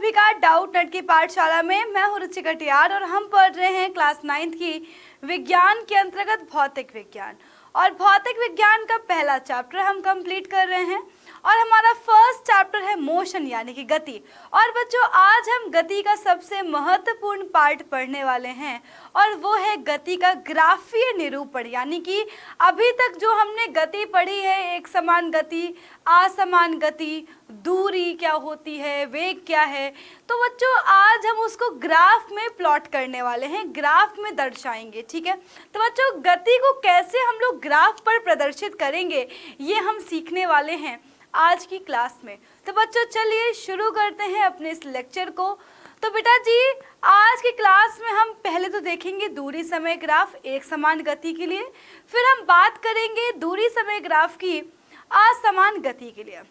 सभी का doubt net की पाठशाला में। मैं हूँ रुचि कटियार और हम पढ़ रहे हैं क्लास 9th की विज्ञान के अंतर्गत भौतिक विज्ञान। और भौतिक विज्ञान का पहला चैप्टर हम कंप्लीट कर रहे हैं और हमारा फर्स्ट चैप्टर है मोशन यानी कि गति। और बच्चों आज हम गति का सबसे महत्वपूर्ण पार्ट पढ़ने वाले हैं और वो है गति का ग्राफीय निरूपण। यानी कि अभी तक जो हमने गति पढ़ी है, एक समान गति, असमान गति, दूरी क्या होती है, वेग क्या है, तो बच्चों आज हम उसको ग्राफ में प्लॉट करने वाले हैं, ग्राफ में दर्शाएंगे। ठीक है, तो बच्चों गति को कैसे हम लोग ग्राफ पर प्रदर्शित करेंगे ये हम सीखने वाले हैं आज की क्लास में। तो बच्चों चलिए शुरू करते हैं अपने इस लेक्चर को। तो बेटा जी आज की क्लास में हम पहले तो देखेंगे दूरी समय ग्राफ एक समान गति के लिए, फिर हम बात करेंगे दूरी समय ग्राफ की असमान गति के लिए।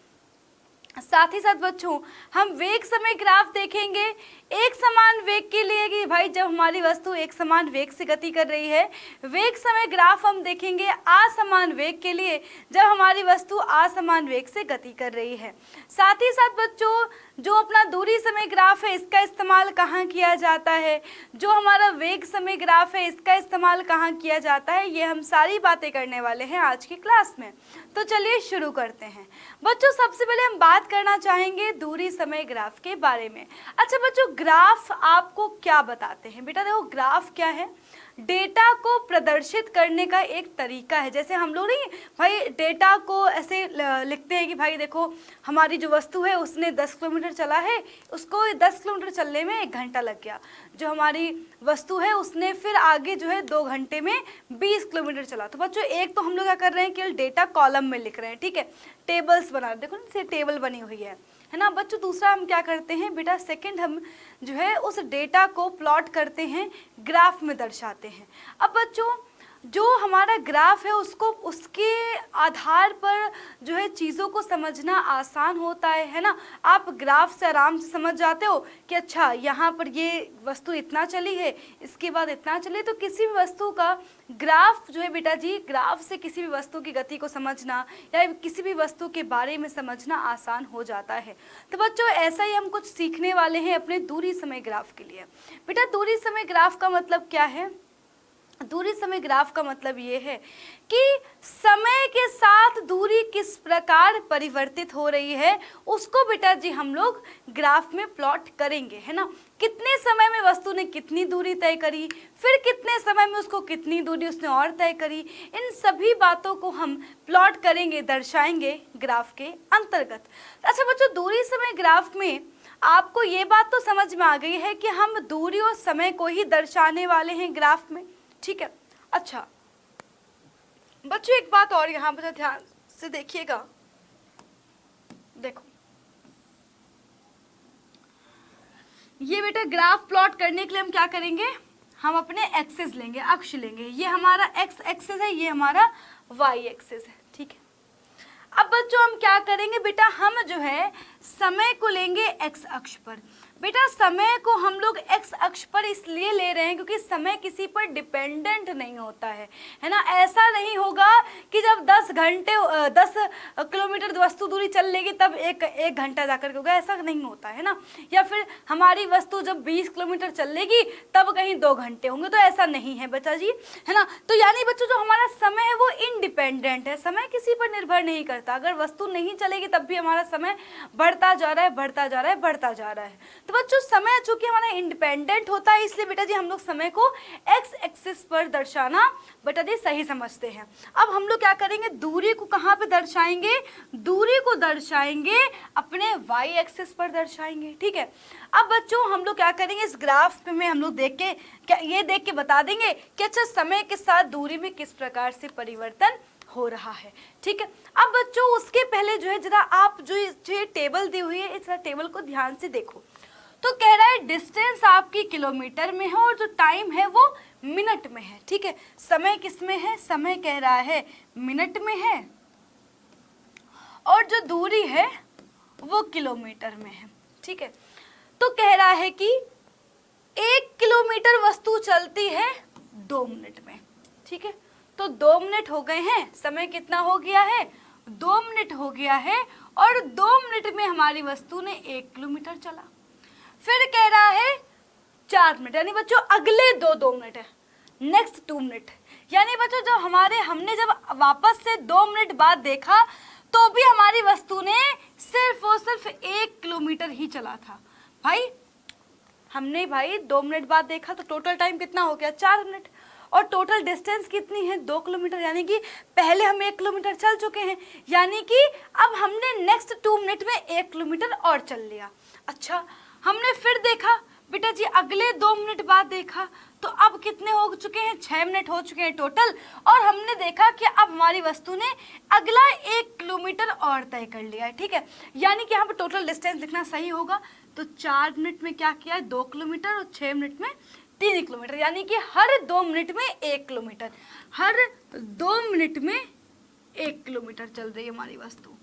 साथ ही साथ बच्चों हम वेग समय ग्राफ देखेंगे एक समान वेग के लिए कि भाई जब हमारी वस्तु एक समान वेग से गति कर रही है। वेग समय ग्राफ हम देखेंगे असमान वेग के लिए जब हमारी वस्तु असमान वेग से गति कर रही है। साथ ही साथ बच्चों जो अपना दूरी समय ग्राफ है इसका इस्तेमाल कहाँ किया जाता है, जो हमारा वेग समय ग्राफ है इसका इस्तेमाल कहाँ किया जाता है, ये हम सारी बातें करने वाले हैं आज की क्लास में। तो चलिए शुरू करते हैं। बच्चों सबसे पहले हम बात करना चाहेंगे दूरी समय ग्राफ के बारे में। अच्छा बच्चों ग्राफ आपको क्या बताते हैं? बेटा देखो ग्राफ क्या है, डेटा को प्रदर्शित करने का एक तरीका है। जैसे हम लोग नहीं भाई डेटा को ऐसे लिखते हैं कि भाई देखो हमारी जो वस्तु है उसने 10 किलोमीटर चला है, उसको 10 किलोमीटर चलने में 1 घंटा लग गया। जो हमारी वस्तु है उसने फिर आगे जो है 2 घंटे में 20 किलोमीटर चला। तो बच्चों एक तो हम लोग क्या कर रहे हैं केवल डेटा कॉलम में लिख रहे हैं, ठीक है, टेबल्स बना रहे हैं, देखो ना टेबल बनी हुई है ना बच्चों। दूसरा हम क्या करते हैं बेटा, सेकंड हम जो है उस डेटा को प्लॉट करते हैं, ग्राफ में दर्शाते हैं। अब बच्चों जो हमारा ग्राफ है उसको उसके आधार पर जो है चीज़ों को समझना आसान होता है ना। आप ग्राफ से आराम से समझ जाते हो कि अच्छा यहाँ पर ये वस्तु इतना चली है, इसके बाद इतना चली। तो किसी भी वस्तु का ग्राफ जो है बेटा जी, ग्राफ से किसी भी वस्तु की गति को समझना या किसी भी वस्तु के बारे में समझना आसान हो जाता है। तो बच्चों ऐसा ही हम कुछ सीखने वाले हैं अपने दूरी समय ग्राफ के लिए। बेटा दूरी समय ग्राफ का मतलब क्या है? दूरी समय ग्राफ का मतलब ये है कि समय के साथ दूरी किस प्रकार परिवर्तित हो रही है उसको बेटा जी हम लोग ग्राफ में प्लॉट करेंगे, है ना। कितने समय में वस्तु ने कितनी दूरी तय करी, फिर कितने समय में उसको कितनी दूरी उसने और तय करी, इन सभी बातों को हम प्लॉट करेंगे, दर्शाएंगे ग्राफ के अंतर्गत। अच्छा बच्चों दूरी समय ग्राफ में आपको ये बात तो समझ में आ गई है कि हम दूरी और समय को ही दर्शाने वाले हैं ग्राफ में, ठीक है। अच्छा बच्चों एक बात और यहाँ पर ध्यान से देखिएगा, देखो ये बेटा ग्राफ प्लॉट करने के लिए हम क्या करेंगे, हम अपने एक्सिस लेंगे, अक्ष लेंगे। ये हमारा एक्स एक्सिस है, ये हमारा वाई एक्सिस है, ठीक है। अब बच्चों हम क्या करेंगे बेटा, हम जो है समय को लेंगे एक्स अक्ष पर। बेटा समय को हम लोग एक्स अक्ष पर इसलिए ले रहे हैं क्योंकि समय किसी पर डिपेंडेंट नहीं होता है ना। ऐसा नहीं होगा कि जब 10 किलोमीटर वस्तु दूरी चल लेगी तब एक घंटा जाकर के होगा, ऐसा नहीं होता है ना। या फिर हमारी वस्तु जब 20 किलोमीटर चल लेगी तब कहीं 2 घंटे होंगे, तो ऐसा नहीं है बच्चा जी, है ना। तो यानी बच्चों जो हमारा समय है वो इंडिपेंडेंट है, समय किसी पर निर्भर नहीं करता। अगर वस्तु नहीं चलेगी तब भी हमारा समय बढ़ता जा रहा है, बढ़ता जा रहा है, बढ़ता जा रहा है। तो बच्चों समय चूंकि हमारा इंडिपेंडेंट होता है इसलिए बेटा जी हम लोग समय को एक्स एक्सिस पर दर्शाना बेटा जी सही समझते हैं। अब हम लोग क्या करेंगे, दूरी को कहाँ पे दर्शाएंगे, दूरी को दर्शाएंगे अपने वाई एक्सिस पर दर्शाएंगे, ठीक है। अब बच्चों हम लोग क्या करेंगे, इस ग्राफ में हम लोग देख के ये देख के बता देंगे कि अच्छा समय के साथ दूरी में किस प्रकार से परिवर्तन हो रहा है, ठीक है। अब बच्चों उसके पहले जो है जरा आप जो ये टेबल दी हुई है इस टेबल को ध्यान से देखो। तो कह रहा है डिस्टेंस आपकी किलोमीटर में है और जो टाइम है वो मिनट में है, ठीक है। समय किस में है, समय कह रहा है मिनट में है और जो दूरी है वो किलोमीटर में है, ठीक है। तो कह रहा है कि 1 किलोमीटर वस्तु चलती है 2 मिनट में, ठीक है। तो 2 मिनट हो गए हैं, समय कितना हो गया है, 2 मिनट हो गया है और 2 मिनट में हमारी वस्तु ने 1 किलोमीटर चला। फिर कह रहा है 4 मिनट, यानी बच्चों अगले 2 मिनट है, नेक्स्ट 2 मिनट। यानी बच्चों हमने जब वापस से 2 मिनट बाद देखा तो भी हमारी वस्तु ने सिर्फ और सिर्फ 1 किलोमीटर ही चला था। भाई हमने 2 मिनट बाद देखा तो टोटल टाइम कितना हो गया, 4 मिनट। और टोटल डिस्टेंस कितनी है, 2 किलोमीटर, यानी कि पहले हम 1 किलोमीटर चल चुके हैं, यानी कि अब हमने नेक्स्ट 2 मिनट में 1 किलोमीटर और चल लिया। अच्छा, हमने फिर देखा बेटा जी अगले 2 मिनट बाद देखा तो अब कितने हो चुके हैं, 6 मिनट हो चुके हैं टोटल। और हमने देखा कि अब हमारी वस्तु ने अगला 1 किलोमीटर और तय कर लिया है। ठीक है, यानी कि यहाँ पर टोटल डिस्टेंस लिखना सही होगा। तो 4 मिनट में क्या किया है, 2 किलोमीटर, और 6 मिनट में 3 किलोमीटर, यानी कि हर 2 मिनट में 1 किलोमीटर, हर 2 मिनट में 1 किलोमीटर चल रही है हमारी वस्तु,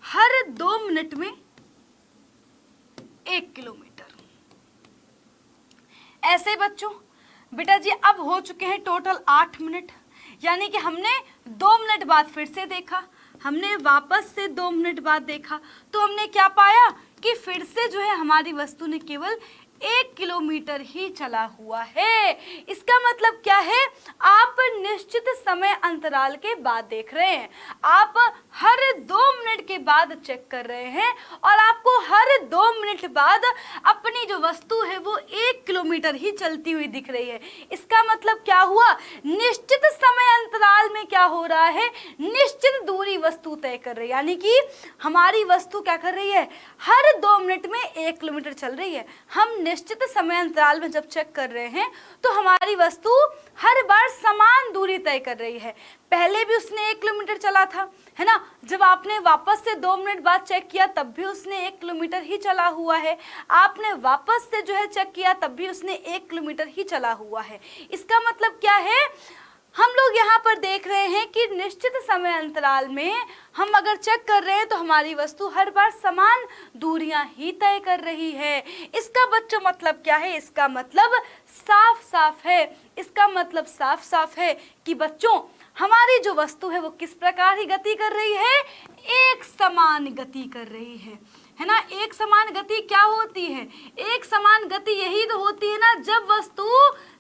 हर 2 मिनट में 1 किलोमीटर। ऐसे बच्चों बेटा जी अब हो चुके हैं टोटल 8 मिनट, यानी कि हमने 2 मिनट बाद फिर से देखा, हमने वापस से 2 मिनट बाद देखा, तो हमने क्या पाया कि फिर से जो है हमारी वस्तु ने केवल 1 किलोमीटर ही चला हुआ है। इसका मतलब क्या है, आप निश्चित समय अंतराल के बाद देख रहे हैं, आप हर 2 मिनट के बाद चेक कर रहे हैं और आपको हर 2 मिनट बाद अपनी जो वस्तु है वो 1 किलोमीटर ही चलती हुई दिख रही है। इसका मतलब क्या हुआ, निश्चित समय अंतराल में क्या हो रहा है, निश्चित दूरी वस्तु तय कर रही है, यानी कि हमारी वस्तु क्या कर रही है, हर 2 मिनट में 1 किलोमीटर चल रही है। हम निश्चित समय अंतराल में जब चेक कर रहे हैं तो हमारी वस्तु हर बार समान दूरी तय कर रही है। पहले भी उसने 1 किलोमीटर चला था, है ना, जब आपने वापस से 2 मिनट बाद चेक किया तब भी उसने 1 किलोमीटर ही चला हुआ है, आपने वापस से जो है चेक किया तब भी उसने 1 किलोमीटर ही चला हुआ है। इसका मतलब क्या है, हम लोग यहाँ पर देख रहे हैं कि निश्चित समय अंतराल में हम अगर चेक कर रहे हैं तो हमारी वस्तु हर बार समान दूरियां ही तय कर रही है। इसका बच्चों मतलब क्या है, इसका मतलब साफ साफ है, इसका मतलब साफ साफ है कि बच्चों हमारी जो वस्तु है वो किस प्रकार की गति कर रही है, एक समान गति कर रही है ना। एक समान गति क्या होती है, एक समान गति यही तो होती है ना जब वस्तु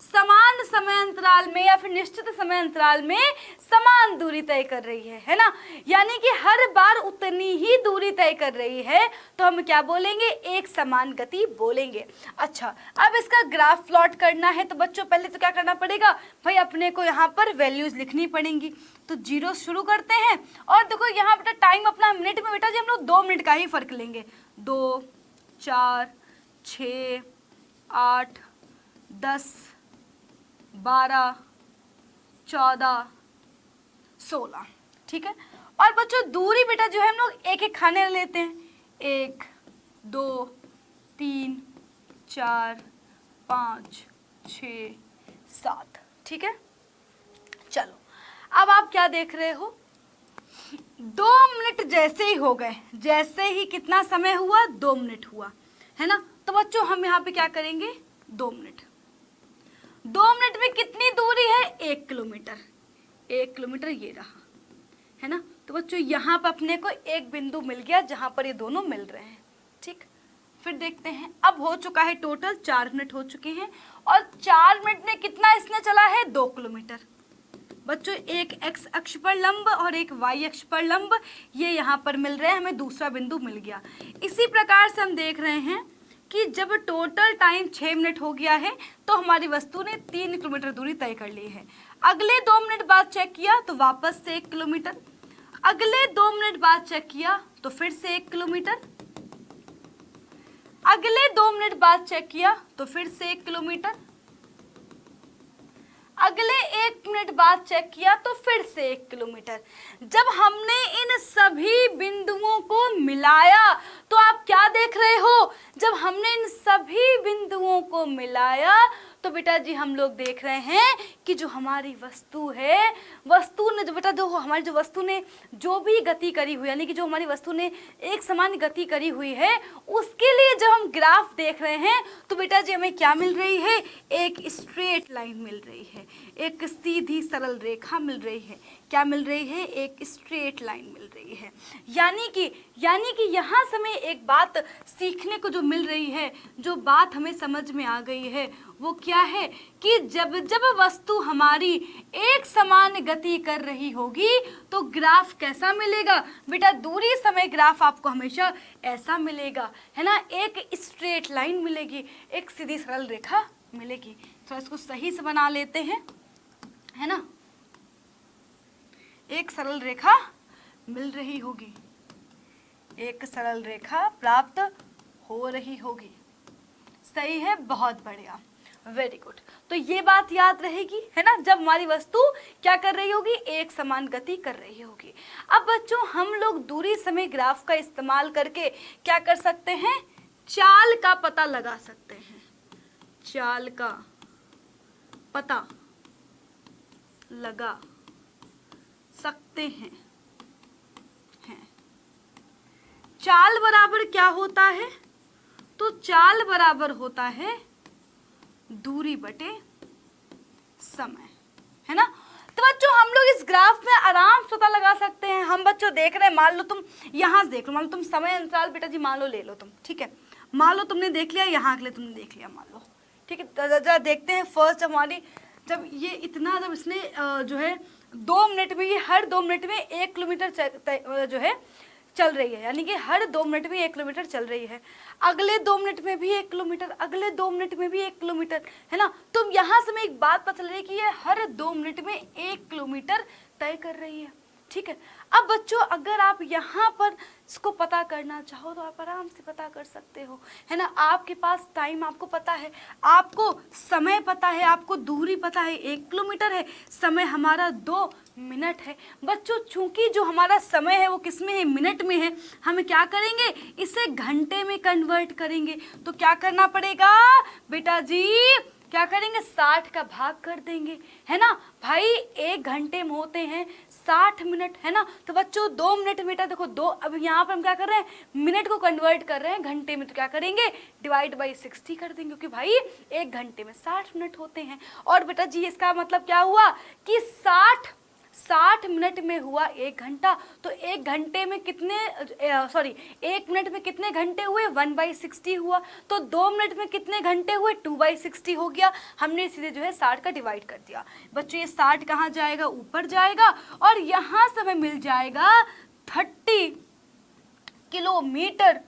समान समय अंतराल में या फिर निश्चित समय अंतराल में समान दूरी तय कर रही है ना, यानी कि हर बार उतनी ही दूरी तय कर रही है तो हम क्या बोलेंगे, एक समान गति बोलेंगे। अच्छा, अब इसका ग्राफ प्लॉट करना है तो बच्चों पहले तो क्या करना पड़ेगा भाई, अपने को यहाँ पर वैल्यूज लिखनी पड़ेंगी। तो 0 शुरू करते हैं और देखो यहाँ बेटा टाइम अपना मिनट में बेटा जी हम लोग 2 मिनट का ही फर्क लेंगे। 2, 4, 6, 8, 10, 12, 14, 16, ठीक है। और बच्चों दूरी बेटा जो है हम लोग एक एक खाने लेते हैं, 1, 2, 3, 4, 5, 6, 7, ठीक है। चलो अब आप क्या देख रहे हो, 2 मिनट जैसे ही हो गए, जैसे ही कितना समय हुआ, 2 मिनट हुआ, है ना। तो बच्चों हम यहाँ पे क्या करेंगे, 2 मिनट, 2 मिनट में कितनी दूरी है, 1 किलोमीटर, 1 किलोमीटर ये रहा, है ना। तो बच्चों यहाँ पर अपने को एक बिंदु मिल गया जहाँ पर ये दोनों मिल रहे हैं, ठीक। फिर देखते हैं, अब हो चुका है टोटल 4 मिनट हो चुके हैं और 4 मिनट में कितना इसने चला है, 2 किलोमीटर। बच्चों एक x अक्ष पर लंब और एक y अक्ष पर लंब ये यहाँ पर मिल रहे हैं, हमें दूसरा बिंदु मिल गया। इसी प्रकार से हम देख रहे हैं कि जब टोटल टाइम 6 मिनट हो गया है तो हमारी वस्तु ने 3 किलोमीटर दूरी तय कर ली है। अगले 2 मिनट बाद चेक किया तो वापस से 1 किलोमीटर, अगले 2 मिनट बाद चेक किया तो फिर से 1 किलोमीटर, अगले 2 मिनट बाद चेक किया तो फिर से 1 किलोमीटर, अगले 1 मिनट बाद चेक किया तो फिर से 1 किलोमीटर। जब हमने इन सभी बिंदुओं को मिलाया तो आप क्या देख रहे हो, जब हमने इन सभी बिंदुओं को मिलाया तो बेटा जी हम लोग देख रहे हैं कि जो हमारी वस्तु है, वस्तु ने जो बेटा जो हमारी जो वस्तु ने जो भी गति करी हुई, यानी कि जो हमारी वस्तु ने एक समान गति करी हुई है, उसके लिए जब हम ग्राफ देख रहे हैं तो बेटा जी हमें क्या मिल रही है, एक स्ट्रेट लाइन मिल रही है, एक सीधी सरल रेखा मिल रही है। क्या मिल रही है, एक स्ट्रेट लाइन मिल रही है। यानी कि यहाँ से हमें एक बात सीखने को जो मिल रही है, जो बात हमें समझ में आ गई है वो क्या है कि जब जब वस्तु हमारी एक समान गति कर रही होगी तो ग्राफ कैसा मिलेगा बेटा, दूरी समय ग्राफ आपको हमेशा ऐसा मिलेगा, है ना, एक स्ट्रेट लाइन मिलेगी, एक सीधी सरल रेखा मिलेगी। तो इसको सही से बना लेते हैं, है ना, एक सरल रेखा मिल रही होगी, एक सरल रेखा प्राप्त हो रही होगी। सही है, बहुत बढ़िया, वेरी गुड। तो ये बात याद रहेगी, है ना, जब हमारी वस्तु क्या कर रही होगी, एक समान गति कर रही होगी। अब बच्चों हम लोग दूरी समय ग्राफ का इस्तेमाल करके क्या कर सकते हैं, चाल का पता लगा सकते हैं, चाल का पता लगा सकते हैं। चाल बराबर क्या होता है, तो चाल बराबर होता है दूरी बटे समय, है ना। तो बच्चों हम लोग इस ग्राफ में आराम से पता लगा सकते हैं। हम बच्चों देख रहे हैं, मान लो तुम यहाँ देख लो, मान लो तुम समय अंतराल बेटा जी मान लो ले लो तुम, ठीक है, मान लो तुमने देख लिया, यहाँ के लिए तुमने देख लिया, मान लो, ठीक है। जरा देखते हैं फर्स्ट हमारी, जब ये इतना, जब इसने जो है 2 मिनट में, ये हर 2 मिनट में 1 किलोमीटर जो है चल रही है, यानी कि हर 2 मिनट में 1 किलोमीटर चल रही है, अगले 2 मिनट में भी 1 किलोमीटर, अगले 2 मिनट में भी 1 किलोमीटर, है ना। तो यहाँ से मैं एक बात पता चल रही है कि ये हर 2 मिनट में 1 किलोमीटर तय कर रही है, ठीक है। अब बच्चों अगर आप यहाँ पर इसको पता करना चाहो तो आप आराम से पता कर सकते हो, है ना। आपके पास टाइम आपको पता है, आपको समय पता है, आपको दूरी पता है, 1 किलोमीटर है, समय हमारा 2 मिनट है। बच्चों चूंकि जो हमारा समय है वो किस में है, मिनट में है, हम क्या करेंगे, इसे घंटे में कन्वर्ट करेंगे। तो क्या करना पड़ेगा बेटा जी, क्या करेंगे, 60 का भाग कर देंगे, है ना भाई। 1 घंटे में होते हैं 60 मिनट, है ना। तो बच्चों 2 मिनट बेटा देखो 2, अब यहाँ पर हम क्या कर रहे हैं, मिनट को कन्वर्ट कर रहे हैं घंटे में, तो क्या करेंगे, डिवाइड बाई 60 कर देंगे, क्योंकि भाई 1 घंटे में 60 मिनट होते हैं। और बेटा जी इसका मतलब क्या हुआ कि 60 मिनट में हुआ 1 घंटा, तो 1 घंटे में कितने 1 मिनट में कितने घंटे हुए, 1/60 हुआ। तो 2 मिनट में कितने घंटे हुए, 2/60 हो गया। हमने सीधे जो है 60 का डिवाइड कर दिया। बच्चों ये 60 कहाँ जाएगा, ऊपर जाएगा, और यहाँ से हमें मिल जाएगा 30 किलोमीटर,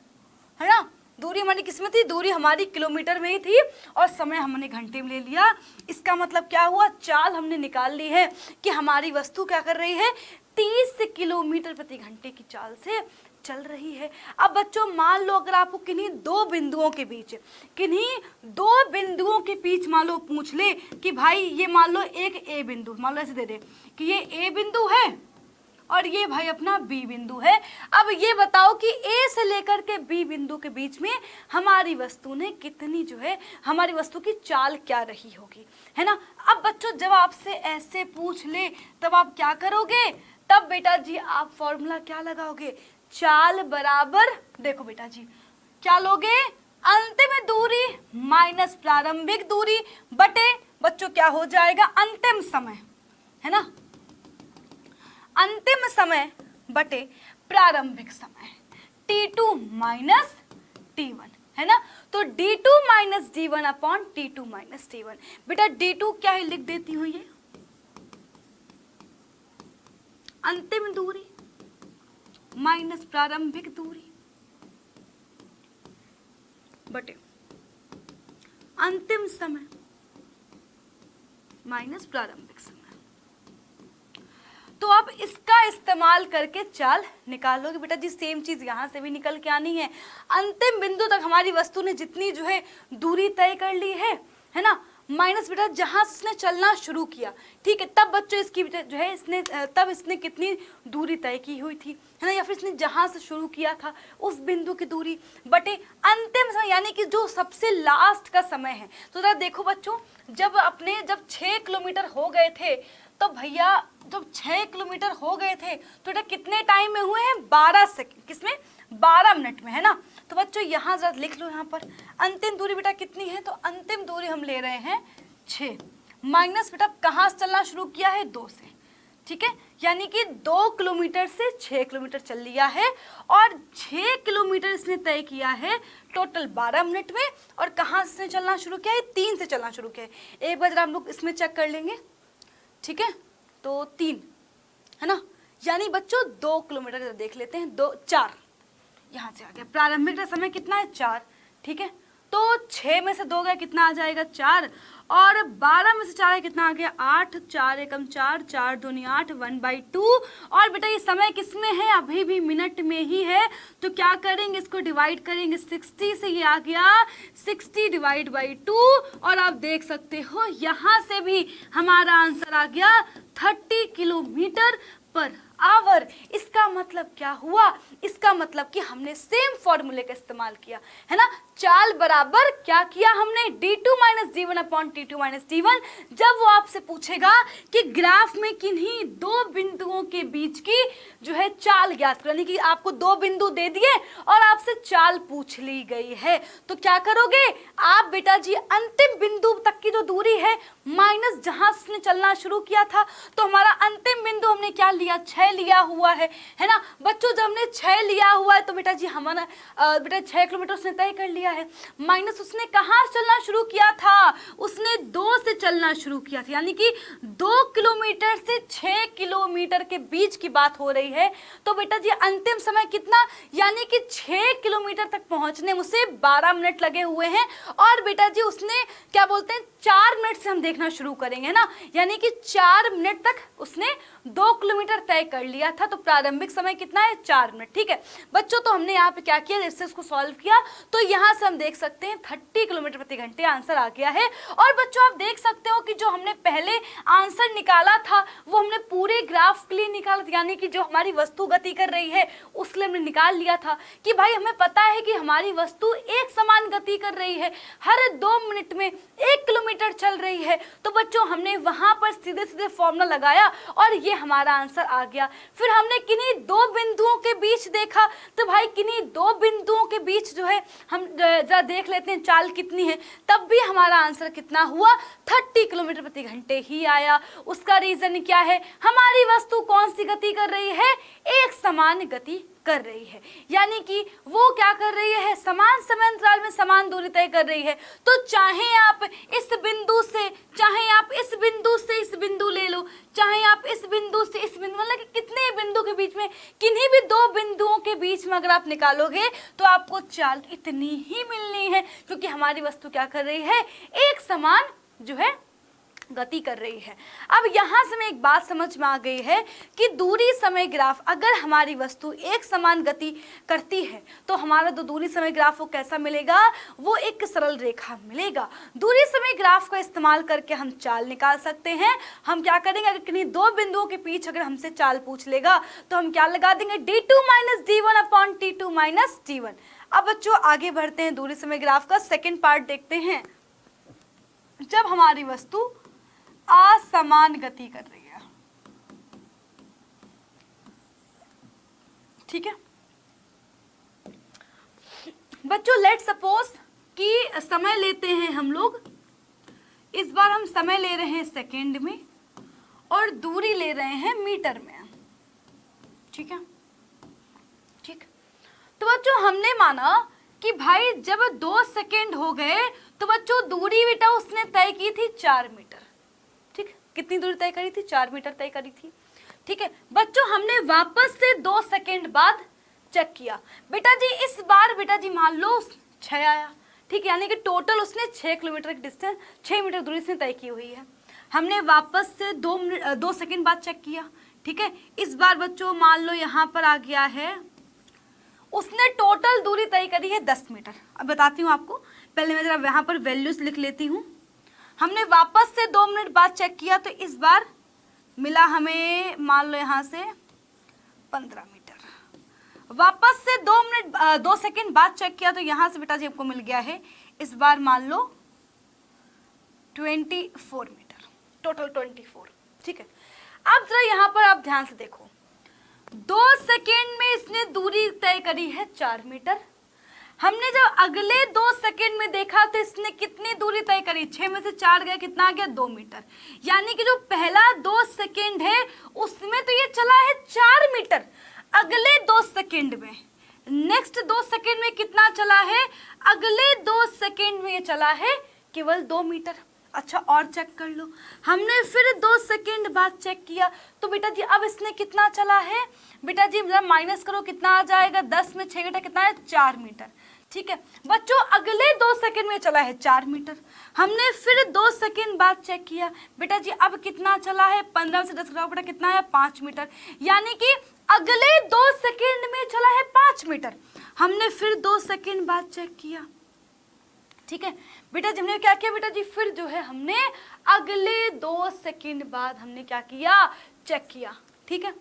है ना। दूरी हमारी किसमें थी, दूरी हमारी किलोमीटर में ही थी, और समय हमने घंटे में ले लिया। इसका मतलब क्या हुआ, चाल हमने निकाल ली है कि हमारी वस्तु क्या कर रही है, 30 किलोमीटर प्रति घंटे की चाल से चल रही है। अब बच्चों मान लो अगर आपको किन्हीं 2 बिंदुओं के बीच मान लो पूछ ले कि भाई ये मान लो एक ए बिंदु, मान लो ऐसे दे दे कि ये ए बिंदु है और ये भाई अपना बी बिंदु है। अब ये बताओ कि ए से लेकर के बी बिंदु के बीच में हमारी वस्तु ने कितनी जो है, हमारी वस्तु की चाल क्या रही होगी, है ना। अब बच्चों जब आपसे ऐसे पूछ ले तब आप क्या करोगे, तब बेटा जी आप फॉर्मूला क्या लगाओगे, चाल बराबर, देखो बेटा जी क्या लोगे, अंतिम दूरी माइनस प्रारंभिक दूरी बटे बच्चों क्या हो जाएगा, अंतिम समय, है ना, अंतिम समय बटे प्रारंभिक समय, T2 माइनस T1, है ना। तो D2 minus D1 upon T2 minus T1। बेटा D2 क्या है लिख देती हूँ, ये अंतिम दूरी माइनस प्रारंभिक दूरी बटे अंतिम समय माइनस प्रारंभिक समय। तो आप इसका इस्तेमाल करके चाल निकालोगे। बेटा जी सेम चीज यहां से भी निकल के आनी है। अंतिम बिंदु तक हमारी वस्तु ने जितनी जो है दूरी तय कर ली है ना, माइनस बेटा जहां से इसने चलना शुरू किया, ठीक है, तब बच्चों इसकी जो है इसने कितनी दूरी तय की हुई थी, है ना, या फिर इसने जहां से शुरू किया था उस बिंदु की दूरी बटे अंतिम समय, यानी कि जो सबसे लास्ट का समय है। तो जरा देखो बच्चों, जब 6 किलोमीटर हो गए थे, तो भैया जब 6 किलोमीटर हो गए थे तो बेटा कितने टाइम में हुए हैं, 12 सेकंड, किसमें 12 मिनट में, है ना। तो बच्चों यहाँ जरा लिख लो, यहाँ पर अंतिम दूरी बेटा कितनी है, तो अंतिम दूरी हम ले रहे हैं 6 माइनस बेटा कहाँ से चलना शुरू किया है, 2 से, ठीक है, यानी कि 2 किलोमीटर से 6 किलोमीटर चल लिया है और 6 किलोमीटर इसने तय किया है टोटल 12 मिनट में। और कहाँ से चलना शुरू किया है, 3 से चलना शुरू किया है। एक बार जरा हम लोग इसमें चेक कर लेंगे, ठीक है, तो 3 है ना, यानी बच्चों 2 किलोमीटर देख लेते हैं, 4 यहाँ से आ गया। प्रारंभिक समय कितना है, 4, ठीक है, तो 6 में से 2 गया कितना आ जाएगा, 4, और 12 में से 4 कितना आ गया, 8, 4 एकम 4, 4 दूनी 8, 1/2। और बेटा ये समय किस में है, अभी भी मिनट में ही है, तो क्या करेंगे, इसको डिवाइड करेंगे 60 से, ये आ गया 60 डिवाइड बाई 2। और आप देख सकते हो यहाँ से भी हमारा आंसर आ गया 30 किलोमीटर पर आवर। इसका मतलब क्या हुआ, इसका मतलब कि हमने सेम फॉर्मूले का इस्तेमाल किया, है ना। चाल बराबर क्या किया हमने, d2 minus d1 upon t2 minus d1। जब वो आपसे पूछेगा कि ग्राफ में किन्हीं 2 बिंदुओं के बीच की जो है चाल ज्ञात करो, यानी कि आपको 2 बिंदु दे दिए और आपसे चाल पूछ ली गई है, तो क्या करोगे आप बेटा जी, अंतिम बिंदु तक की जो दूरी है माइनस जहां से चलना शुरू किया था, तो हमारा अंतिम बिंदु हमने क्या लिया, 6 लिया हुआ है ना बच्चों। जब हमने 6 लिया हुआ है तो बेटा जी हमारा बेटा 6 किलोमीटर उसने तय कर लिया है, माइनस उसने कहाँ चलना शुरू किया था, उसने 2 से चलना शुरू किया था, यानी कि 2 किलोमीटर से 6 किलोमीटर के बीच की बात हो रही है। तो बेटा जी अंतिम समय कितना, यानी कि 6 किलोमीटर तक पहुंचने मुझसे 12 मिनट लगे हुए हैं, और बेटा जी उसने क्या बोलते हैं 4 मिनट से हम देखना शुरू करेंगे ना, यानी कि 4 मिनट तक उसने 2 किलोमीटर तय कर लिया था। तो प्रारंभिक समय कितना है, 4 मिनट, ठीक है बच्चों। तो हमने यहाँ पे क्या किया, इससे इसको सॉल्व किया, तो यहाँ से हम देख सकते हैं 30 किलोमीटर प्रति घंटे आंसर आ गया है। और बच्चों आप देख सकते हो कि जो हमने पहले आंसर निकाला था वो हमने पूरे ग्राफ के लिए निकाला था, यानी कि जो हमारी वस्तु गति कर रही है उसके लिए हमने निकाल लिया था कि भाई हमें पता है कि हमारी वस्तु एक समान गति कर रही है, हर 2 मिनट में 1 किलोमीटर चल रही है। तो बच्चों हमने वहां पर सीधे सीधे फॉर्मूला लगाया और ये हमारा आंसर आ गया। फिर हमने किन्हीं 2 बिंदुओं के बीच देखा, तो भाई किन्हीं 2 बिंदुओं के बीच जो है हम जरा देख लेते हैं चाल कितनी है, तब भी हमारा आंसर कितना हुआ, 30 किलोमीटर प्रति घंटे ही आया। उसका रीजन क्या है, हमारी वस्तु कौन सी गति कर रही है, एक समान गति कर रही है, यानी कि वो क्या कर रही है, समान समय अंतराल में समान दूरी तय कर रही है। तो चाहे आप इस बिंदु से, चाहे आप इस बिंदु से इस बिंदु ले लो, चाहे आप इस बिंदु से इस बिंदु, मतलब कि कितने बिंदु के बीच में, किन्हीं भी 2 बिंदुओं के बीच में अगर आप निकालोगे तो आपको चाल इतनी ही मिलनी है, क्योंकि हमारी वस्तु क्या कर रही है, एक समान जो है गति कर रही है। अब यहाँ से हमें एक बात समझ में आ गई है कि दूरी समय ग्राफ, अगर हमारी वस्तु एक समान गति करती है तो हमारा जो दूरी समय ग्राफ वो कैसा मिलेगा, वो एक सरल रेखा मिलेगा। दूरी समय ग्राफ का इस्तेमाल करके हम चाल निकाल सकते हैं। हम क्या करेंगे, अगर किन्हीं 2 बिंदुओं के बीच अगर हमसे चाल पूछ लेगा तो हम क्या लगा देंगे, d2 minus d1 upon t2 minus d1। अब बच्चों आगे बढ़ते हैं, दूरी समय ग्राफ का सेकेंड पार्ट देखते हैं। जब हमारी वस्तु असमान गति कर रही है, ठीक है बच्चों, लेट सपोज कि समय लेते हैं हम लोग, इस बार हम समय ले रहे हैं सेकेंड में और दूरी ले रहे हैं मीटर में, ठीक है, ठीक। तो बच्चों हमने माना कि भाई जब 2 सेकेंड हो गए तो बच्चों दूरी बेटा उसने तय की थी 4 मीटर, ठीक, कितनी दूरी तय करी थी, 4 मीटर तय करी थी, ठीक है बच्चों। हमने वापस से 2 सेकेंड बाद चेक किया, बेटा जी इस बार बेटा जी मान लो 6 आया, ठीक, यानी कि टोटल उसने 6 किलोमीटर की डिस्टेंस, 6 मीटर दूरी से तय की हुई है। हमने वापस से 2 सेकेंड बाद चेक किया, ठीक है, इस बार बच्चों मान लो यहाँ पर आ गया है, उसने टोटल दूरी तय करी है 10 मीटर। अब बताती हूँ आपको, पहले मैं जरा यहाँ पर वैल्यूज लिख लेती हूँ। हमने वापस से 2 मिनट बाद चेक किया तो इस बार मिला हमें मान लो यहाँ से 15 मीटर। वापस से 2 सेकेंड बाद चेक किया तो यहाँ से बेटा जी आपको मिल गया है इस बार मान लो 24 मीटर, टोटल 24, ठीक है। अब जरा यहाँ पर आप ध्यान से देखो, 2 सेकेंड में इसने दूरी तय करी है 4 मीटर। हमने जब अगले 2 सेकेंड में देखा तो इसने कितनी दूरी तय करी, 6 में से 4 गया, कितना आ गया 2 मीटर। यानी कि जो पहला 2 सेकेंड है उसमें तो ये चला है 4 मीटर। अगले 2 सेकेंड में, नेक्स्ट 2 सेकेंड में कितना चला है, अगले 2 सेकेंड में ये चला है केवल 2 मीटर। अच्छा और चेक कर लो, हमने फिर 2 सेकेंड बाद चेक किया तो बेटा जी अब इसने कितना चला है, बेटा जी जरा माइनस करो कितना आ जाएगा, 10 में 6 घटा कितना है 4 मीटर। ठीक है बच्चों, अगले 2 सेकेंड में चला है 4 मीटर। हमने फिर 2 सेकेंड बाद चेक किया, बेटा जी अब कितना चला है, 15 से 10 घटाओ बेटा कितना है 5 मीटर। यानी कि अगले 2 सेकेंड में चला है 5 मीटर। हमने फिर 2 सेकेंड बाद चेक किया। ठीक है बेटा जी, हमने क्या किया बेटा जी, फिर जो है हमने अगले 2 सेकेंड बाद हमने क्या किया, चेक किया। ठीक है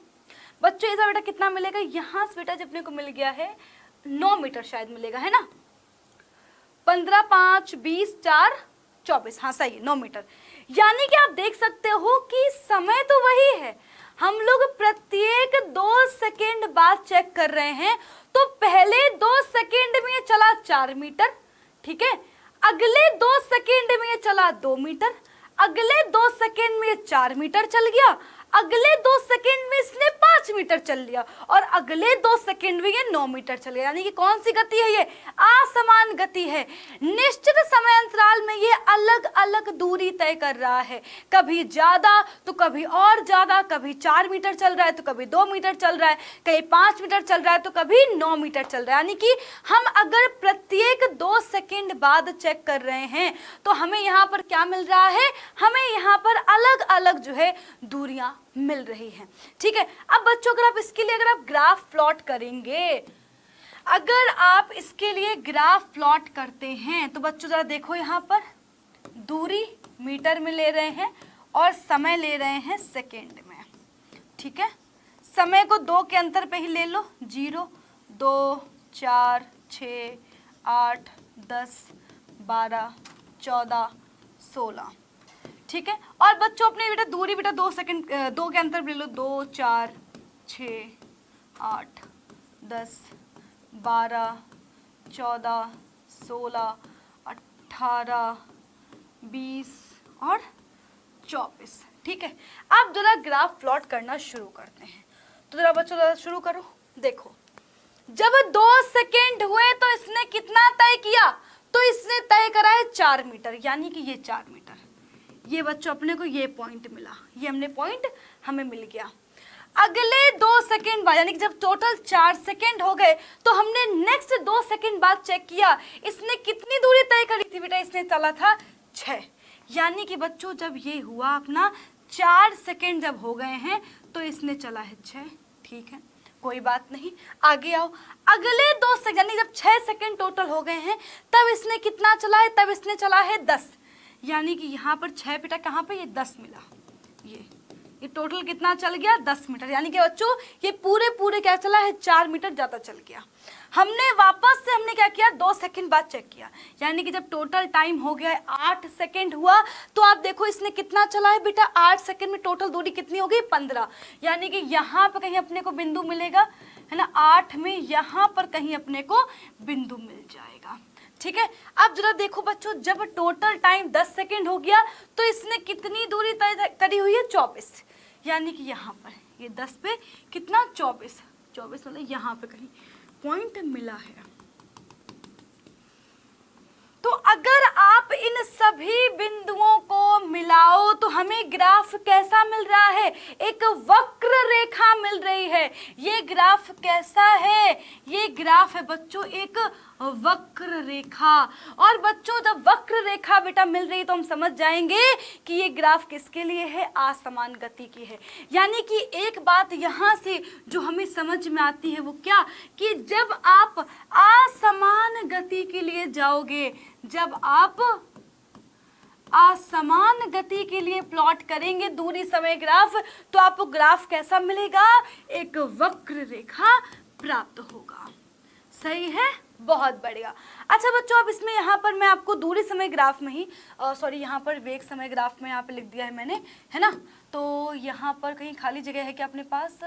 बच्चों, ऐसा बेटा कितना मिलेगा, यहाँ से बेटा जी अपने को मिल गया है 9 मीटर शायद मिलेगा, है ना। 15 5 20 4 24, हाँ सही है 9 मीटर। यानी कि आप देख सकते हो कि समय तो वही है, हम लोग प्रत्येक 2 सेकेंड बाद चेक कर रहे हैं। तो पहले 2 सेकेंड में ये चला 4 मीटर, ठीक है, अगले 2 सेकेंड में ये चला 2 मीटर, अगले 2 सेकेंड में ये 4 मीटर चल गया, अगले 2 सेकेंड में इसने 5 मीटर चल लिया और अगले 2 सेकेंड में ये 9 मीटर चल गया। यानी कि कौन सी गति है, ये असमान गति है। निश्चित समय अंतराल में ये अलग अलग दूरी तय कर रहा है, कभी ज्यादा तो कभी और ज्यादा, कभी 4 मीटर चल रहा है तो कभी 2 मीटर चल रहा है, कहीं 5 मीटर चल रहा है तो कभी 9 मीटर चल रहा है। यानी कि हम अगर प्रत्येक 2 सेकेंड बाद चेक कर रहे हैं तो हमें यहाँ पर क्या मिल रहा है, हमें यहाँ पर अलग अलग जो है दूरियां मिल रही है। ठीक है, अब बच्चों अगर आप इसके लिए अगर आप ग्राफ प्लॉट करेंगे, अगर आप इसके लिए ग्राफ प्लॉट करते हैं तो बच्चों जरा देखो, यहाँ पर दूरी मीटर में ले रहे हैं और समय ले रहे हैं सेकेंड में। ठीक है, समय को 2 के अंतर पे ही ले लो, 0 2 4 6 8 10 12 14 16। ठीक है, और बच्चों अपनी बेटा दूरी बेटा 2 सेकंड 2 के अंतर ले लो, 2 4 6 8 10 12 14 16 18 20 और 24। ठीक है, अब जरा ग्राफ प्लॉट करना शुरू करते हैं। तो जरा बच्चों जरा शुरू करो। देखो, जब 2 सेकेंड हुए तो इसने कितना तय किया, तो इसने तय करा है 4 मीटर, यानी कि ये 4 मीटर। ये बच्चों अपने को ये पॉइंट मिला, ये हमने पॉइंट हमें मिल गया। अगले 2 सेकेंड बाद, यानी कि जब टोटल 4 सेकेंड हो गए तो हमने नेक्स्ट 2 सेकेंड बाद चेक किया, इसने कितनी दूरी तय करी थी बेटा, इसने चला था 6। यानी कि बच्चों जब ये हुआ अपना 4 सेकेंड जब हो गए हैं तो इसने चला है 6। ठीक है, कोई बात नहीं, आगे आओ। अगले 2 सेकेंड, यानी जब 6 सेकेंड टोटल हो गए हैं तब इसने कितना चला है, तब इसने चला है 10। यानी कि यहाँ पर 6 बेटा कहाँ पे, ये 10 मिला, ये टोटल कितना चल गया 10 मीटर। यानी कि बच्चों ये पूरे क्या चला है, 4 मीटर ज़्यादा चल गया। हमने वापस से हमने क्या किया, 2 सेकेंड बाद चेक किया, यानी कि जब टोटल टाइम हो गया है 8 सेकेंड हुआ तो आप देखो इसने कितना चला है बेटा, 8 सेकेंड में टोटल दूरी कितनी हो गई 15। यानी कि यहाँ पर कहीं अपने को बिंदु मिलेगा, है ना, 8 में यहाँ पर कहीं अपने को बिंदु मिल जाएगा। ठीक है, अब जरा देखो बच्चों, जब टोटल टाइम 10 सेकेंड हो गया तो इसने कितनी दूरी तय करी हुई है 24। यानी कि यहाँ पर ये 10 पे कितना 24 मतलब यहाँ पे कहीं पॉइंट मिला है। तो अगर आप इन सभी बिंदुओं को मिलाओ तो हमें ग्राफ कैसा मिल रहा है, एक वक्र रेखा मिल रही है। ये ग्राफ कैसा है, ये ग्राफ है बच्चों एक वक्र रेखा। और बच्चों जब वक्र रेखा बेटा मिल रही है तो हम समझ जाएंगे कि ये ग्राफ किसके लिए है, असमान गति की है। यानी कि एक बात यहाँ से जो हमें समझ में आती है वो क्या, कि जब आप असमान गति के लिए जाओगे, जब आप असमान गति के लिए प्लॉट करेंगे दूरी समय ग्राफ, तो आपको ग्राफ कैसा मिलेगा, एक वक्र रेखा प्राप्त होगा। सही है। बहुत बढ़िया। अच्छा बच्चों, अब इसमें यहाँ पर मैं आपको दूरी समय ग्राफ में ही सॉरी यहाँ पर वेग समय ग्राफ में यहाँ पे लिख दिया है मैंने, है ना। तो यहाँ पर कहीं खाली जगह है क्या अपने पास?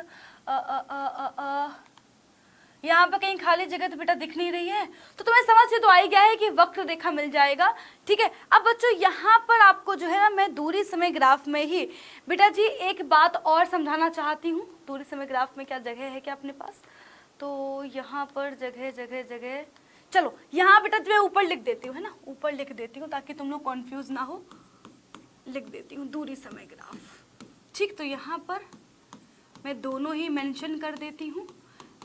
यहाँ पर कहीं खाली जगह तो बेटा दिख नहीं रही है, तो तुम्हें समझ से तो आ ही गया है कि वक्र रेखा मिल जाएगा। ठीक है, अब बच्चों यहाँ पर आपको जो है ना मैं दूरी समय ग्राफ में ही बेटा जी एक बात और समझाना चाहती हूँ। दूरी समय ग्राफ में क्या जगह है क्या अपने पास? तो यहाँ पर जगह जगह जगह, चलो यहाँ बेटा जो मैं ऊपर लिख देती हूँ, है ना, ऊपर लिख देती हूँ ताकि तुम लोग कॉन्फ्यूज ना हो। लिख देती हूँ दूरी समय ग्राफ। ठीक, तो यहाँ पर मैं दोनों ही मेंशन कर देती हूँ।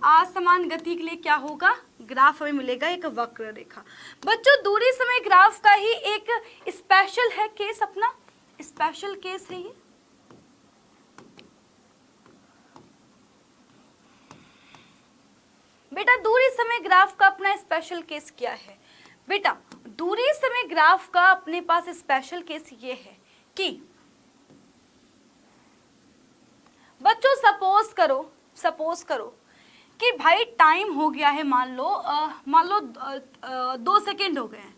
असमान गति के लिए क्या होगा? ग्राफ हमें मिलेगा एक वक्र रेखा। बच्चों दूरी समय ग्राफ का ही एक स्पेशल है केस, अपना स्पेशल केस है ये। बेटा दूरी समय ग्राफ का अपना स्पेशल केस क्या है? बेटा दूरी समय ग्राफ का अपने पास स्पेशल केस ये है कि बच्चों सपोज करो कि भाई टाइम हो गया है, मान लो 2 सेकेंड हो गए हैं।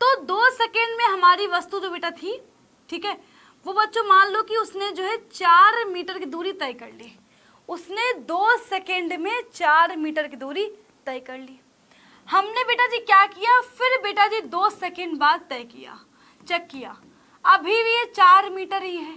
तो 2 सेकेंड में हमारी वस्तु जो बेटा थी, ठीक है, वो बच्चों मान लो कि उसने जो है 4 मीटर की दूरी तय कर ली। उसने 2 सेकेंड में 4 मीटर की दूरी तय कर ली। हमने बेटा जी क्या किया, फिर बेटा जी 2 सेकेंड बाद तय किया, चेक किया, अभी भी ये 4 मीटर ही है।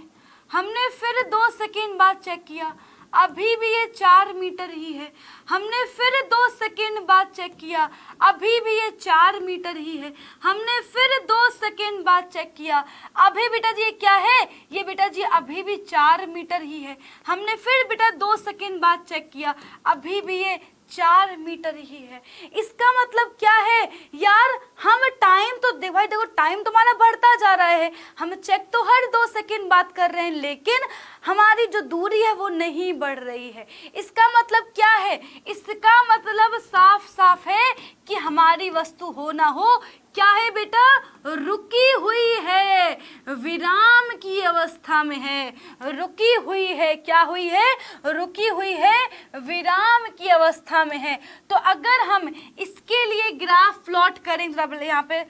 हमने फिर 2 सेकेंड बाद चेक किया, अभी भी ये 4 मीटर ही है। हमने फिर 2 सेकेंड बाद चेक किया, अभी भी ये 4 मीटर ही है। हमने फिर 2 सेकेंड बाद चेक किया, अभी बेटा जी ये क्या है, ये बेटा जी अभी भी 4 मीटर ही है। हमने फिर बेटा 2 सेकेंड बाद चेक किया, अभी भी ये 4 मीटर ही है। इसका मतलब क्या है यार, हम टाइम तो भाई देखो टाइम तुम्हारा बढ़ता जा रहा है, हम चेक तो हर 2 सेकेंड बाद कर रहे हैं, लेकिन हमारी जो दूरी है वो नहीं बढ़ रही है। इसका मतलब क्या है? इसका मतलब साफ साफ है कि हमारी वस्तु हो ना हो क्या है बेटा, रुकी हुई है, विराम की अवस्था में है। रुकी हुई है, क्या हुई है? रुकी हुई है, विराम की अवस्था में है। तो अगर हम इसके लिए ग्राफ प्लॉट करें, जरा यहाँ पे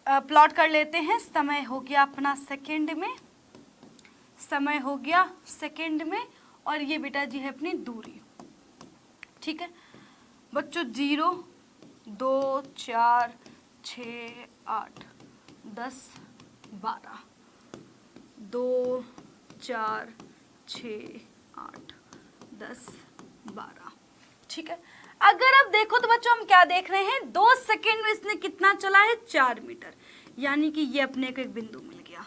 प्लॉट कर लेते हैं। समय हो गया अपना सेकंड में, समय हो गया सेकंड में, और ये बेटा जी है अपनी दूरी। ठीक है बच्चों, 0 2 4 6 8 10 12, 2 4 6 8 10 12। ठीक है, अगर आप देखो तो बच्चों हम क्या देख रहे हैं, 2 सेकेंड में इसने कितना चला है? 4 मीटर, यानी कि ये अपने को एक बिंदु मिल गया।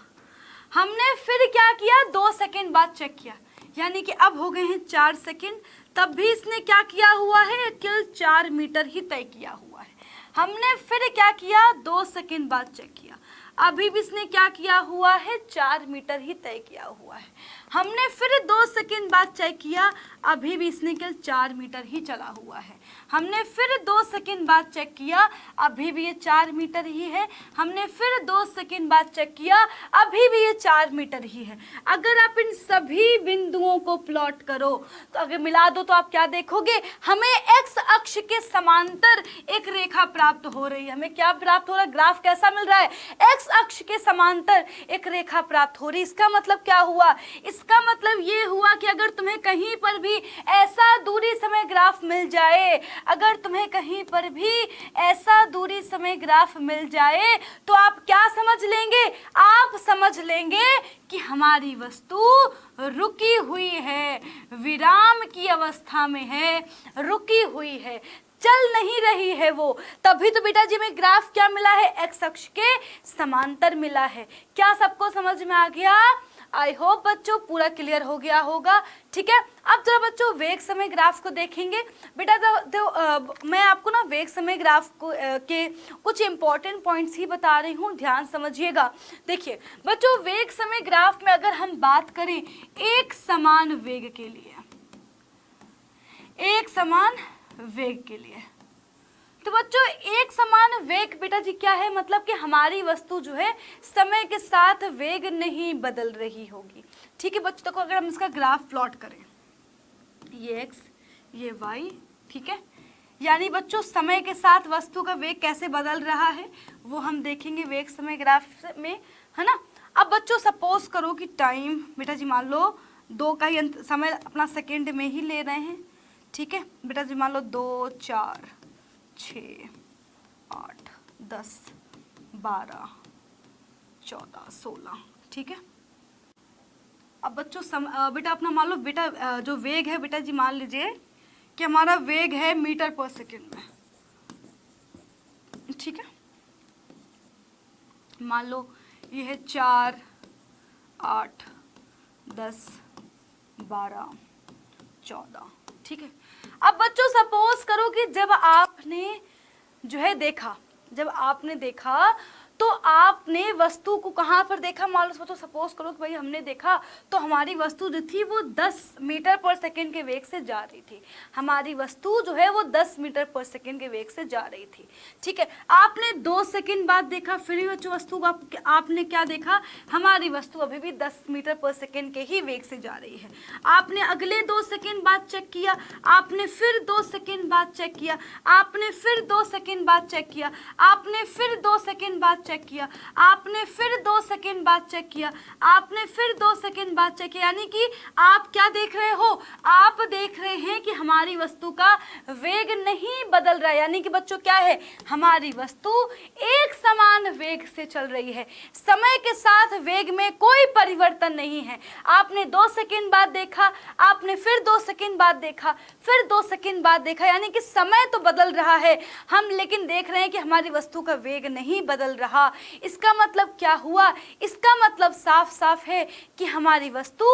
हमने फिर क्या किया, 2 सेकेंड बाद चेक किया, यानी कि अब हो गए हैं 4 सेकेंड, तब भी इसने क्या किया हुआ है, केवल 4 मीटर ही तय किया हुआ है। हमने फिर क्या किया, 2 सेकेंड बाद चेक किया, अभी भी इसने क्या किया हुआ है, 4 मीटर ही तय किया हुआ है। हमने फिर 2 सेकेंड बाद चेक किया, अभी भी इसने केवल 4 मीटर ही चला हुआ है। हमने फिर 2 सेकेंड बाद चेक किया, अभी भी ये 4 मीटर ही है। हमने फिर 2 सेकेंड बाद चेक किया, अभी भी ये 4 मीटर ही है। अगर आप इन सभी बिंदुओं को प्लॉट करो तो अगर मिला दो तो आप क्या देखोगे, हमें एक्स अक्ष के समांतर एक रेखा प्राप्त हो रही है। हमें क्या प्राप्त हो रहा है, ग्राफ कैसा मिल रहा है, एक्स अक्ष के समांतर एक रेखा प्राप्त हो रही। इसका मतलब क्या हुआ, इसका मतलब ये हुआ कि अगर तुम्हें कहीं पर भी ऐसा दूरी समय ग्राफ मिल जाए, अगर तुम्हें कहीं पर भी ऐसा दूरी समय ग्राफ मिल जाए तो आप क्या समझ लेंगे, आप समझ लेंगे कि हमारी वस्तु रुकी हुई है, विराम की अवस्था में है, रुकी हुई है, चल नहीं रही है वो। तभी तो बेटा जी में ग्राफ क्या मिला है, एक्स अक्ष के समांतर मिला है। क्या सबको समझ में आ गया? आई होप बच्चों पूरा क्लियर हो गया होगा। ठीक है, अब जरा बच्चों वेग समय ग्राफ को देखेंगे। बेटा मैं आपको ना वेग समय ग्राफ को के कुछ इंपॉर्टेंट पॉइंट्स ही बता रही हूँ, ध्यान समझिएगा। देखिए बच्चों, वेग समय ग्राफ में अगर हम बात करें एक समान वेग के लिए, एक समान वेग के लिए, तो बच्चों एक समान वेग बेटा जी क्या है, मतलब कि हमारी वस्तु जो है समय के साथ वेग नहीं बदल रही होगी। ठीक है बच्चों, देखो अगर हम इसका ग्राफ प्लॉट करें, ये एक्स ये वाई, ठीक है, यानी बच्चों समय के साथ वस्तु का वेग कैसे बदल रहा है वो हम देखेंगे वेग समय ग्राफ में, है ना। अब बच्चों सपोज करो कि टाइम बेटा जी मान लो 2 का ही समय अपना सेकेंड में ही ले रहे हैं, ठीक है बेटा जी। मान लो 2, 4, 6, 8, 10, 12, 14, 16, ठीक है। अब बच्चों बेटा अपना मान लो बेटा जो वेग है बेटा जी मान लीजिए कि हमारा वेग है मीटर पर सेकेंड में, ठीक है। मान लो ये है 4, 8, 10, 12, 14, ठीक है। अब बच्चों सपोज करो कि जब आपने जो है देखा, जब आपने देखा तो आपने वस्तु को कहाँ पर देखा, मान लो बच्चों सपोज करो कि भाई हमने देखा तो हमारी वस्तु जो थी वो 10 मीटर पर सेकेंड के वेग से जा रही थी। हमारी वस्तु जो है वो 10 मीटर पर सेकेंड के वेग से जा रही थी, ठीक है। आपने 2 सेकेंड बाद देखा, फिर भी बच्चों वस्तु को आपने क्या देखा, हमारी वस्तु अभी भी 10 मीटर पर सेकेंड के ही वेग से जा रही है। आपने अगले 2 सेकेंड बाद चेक किया, आपने फिर 2 सेकेंड बाद चेक किया, आपने फिर 2 सेकेंड बाद चेक किया, आपने फिर 2 सेकेंड बाद चेक किया, आपने फिर 2 सेकेंड बाद चेक किया, आपने फिर 2 सेकेंड बाद चेक किया। यानी कि आप क्या देख रहे हो, आप देख रहे हैं कि हमारी वस्तु का वेग नहीं बदल रहा है। यानी कि बच्चों क्या है, हमारी वस्तु एक समान वेग से चल रही है, समय के साथ वेग में कोई परिवर्तन नहीं है। आपने 2 सेकेंड बाद देखा, आपने फिर 2 सेकेंड बाद देखा, फिर 2 सेकेंड बाद देखा, यानी कि समय तो बदल रहा है हम, लेकिन देख रहे हैं कि हमारी वस्तु का वेग नहीं बदल रहा। इसका मतलब क्या हुआ, इसका मतलब साफ साफ है कि हमारी वस्तु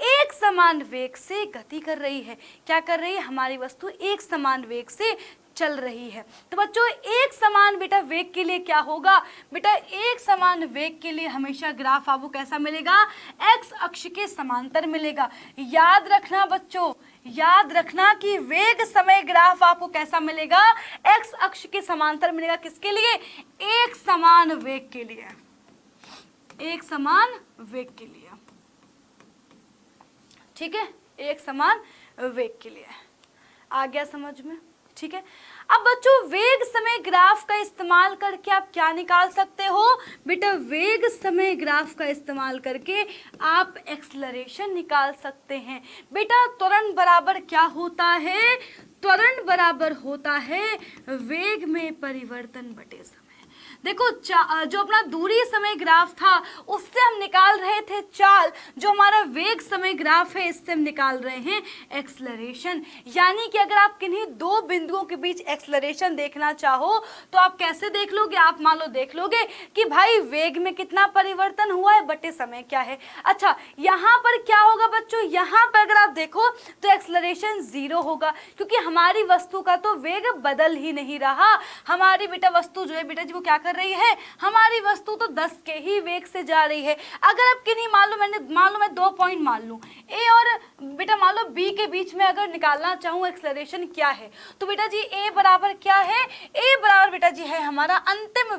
एक समान वेग से गति कर रही है। क्या कर रही है, हमारी वस्तु एक समान वेग से चल रही है। तो बच्चों एक समान बेटा वेग के लिए क्या होगा, बेटा एक समान वेग के लिए हमेशा ग्राफ आपको कैसा मिलेगा, एक्स अक्ष के समांतर मिलेगा। याद रखना बच्चों, याद रखना कि वेग समय ग्राफ आपको कैसा मिलेगा, एक्स अक्ष के समांतर मिलेगा। किसके लिए, एक समान वेग के लिए, एक समान वेग के लिए, ठीक है, एक समान वेग के लिए। आ गया समझ में, ठीक है। अब बच्चों वेग समय ग्राफ का इस्तेमाल करके आप क्या निकाल सकते हो, बेटा वेग समय ग्राफ का इस्तेमाल करके आप एक्सेलरेशन निकाल सकते हैं। बेटा त्वरण बराबर क्या होता है, त्वरण बराबर होता है वेग में परिवर्तन बटे समय। देखो जो अपना दूरी समय ग्राफ था उससे हम निकाल रहे थे चाल, जो हमारा वेग समय ग्राफ है इससे हम निकाल रहे हैं एक्सेलरेशन। यानी कि अगर आप किन्हीं 2 बिंदुओं के बीच एक्सेलरेशन देखना चाहो तो आप कैसे देख लोगे, आप मान लो देख लोगे कि भाई वेग में कितना परिवर्तन हुआ है बटे समय क्या है। अच्छा यहाँ पर क्या होगा बच्चों, यहाँ पर अगर आप देखो तो एक्सेलरेशन 0 होगा, क्योंकि हमारी वस्तु का तो वेग बदल ही नहीं रहा। हमारी बेटा वस्तु जो है बेटा जी वो क्या कर रही है, हमारी वस्तु तो 10 के ही वेग से जा रही है। अगर आप किन्हीं मान लो मैं 2 पॉइंट मान लूं ए और बेटा मान लो बी के बीच में अगर निकालना चाहूँ एक्सेलरेशन क्या है, तो बेटा जी ए बराबर क्या है, ए बराबर बेटा जी है हमारा अंतिम